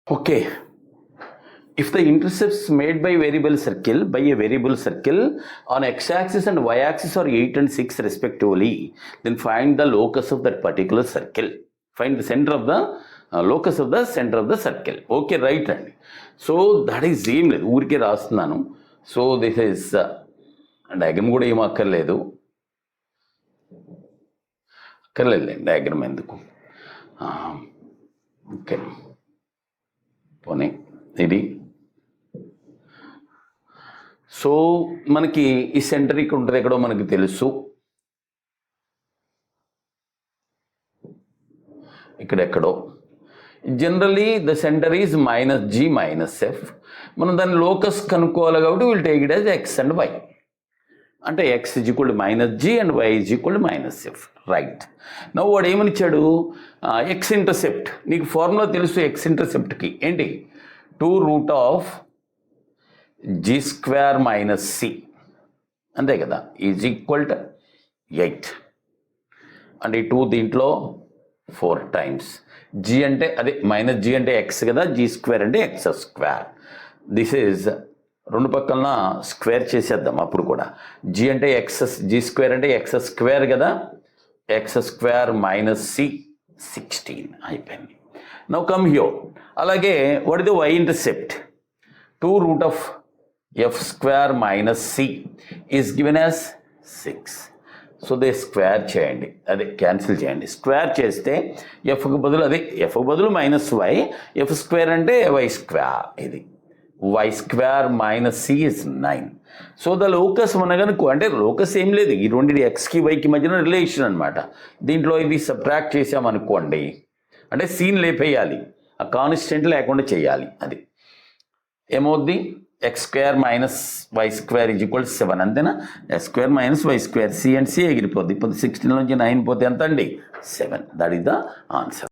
Okay, if the intercepts made by a variable circle on x-axis and y-axis are 8 and 6 respectively, then find the locus of that particular circle. Find the center of the locus of the center of the circle. Okay, right hand. So that is same లేదు ఊరికే రాస్తున్నాను. So this is diagram కూడా ఏం అక్కర్లేదు diagram ఎందుకు. Okay పోనీ ఇది. So మనకి ఈ సెంటర్ ఇక్కడ ఉంటుంది, ఎక్కడో మనకి తెలుసు, ఇక్కడెక్కడో. Generally the centre is -g -f. మనం దాని లోకస్ కనుక్కోవాలి కాబట్టి will take it as x and y. అంటే x = -g and y = -f. Right. నవ్వు వాడు ఏమని ఇచ్చాడు, ఎక్స్ ఇంటర్సెప్ట్. నీకు ఫార్ములా తెలుసు ఎక్స్ ఇంటర్సెప్ట్కి ఏంటి, 2√g² - c అంతే కదా, ఈజ్ ఈక్వల్ టు 8. అంటే ఈ 2 దీంట్లో 4 టైమ్స్. g అంటే అదే -g అంటే x కదా, g² అంటే x². దిస్ ఈజ్ రెండు పక్కన స్క్వేర్ చేసేద్దాం అప్పుడు కూడా. g అంటే g² అంటే x² కదా, x² - c 16 అయిపోయింది. Now come here. అలాగే what is the y intercept, 2√f² - c is given as 6. So they square చేయండి, అదే క్యాన్సిల్ చేయండి. స్క్వేర్ చేస్తే ఎఫ్కి బదులు అదే ఎఫ్కి బదులు -y, f² అంటే y². ఇది y² - c is 9. So the locus మనగనుకో, అంటే లోకస్ ఏం లేదు, ఈ రెండింటి ఎక్స్కి వైకి మధ్యన రిలేషన్ అనమాట. దీంట్లో ఇది సబ్ట్రాక్ట్ చేసామనుకోండి, అంటే సీన్ లేపేయాలి, ఆ కాన్స్టెంట్ లేకుండా చేయాలి. అది ఏమవుద్ది, x² - y² = 7 అంతేనా. x² - y², c and c ఎగిరిపోద్ది. ఇప్పుడు 16 నుంచి 9 పోతే ఎంత అండి, 7. That is the answer.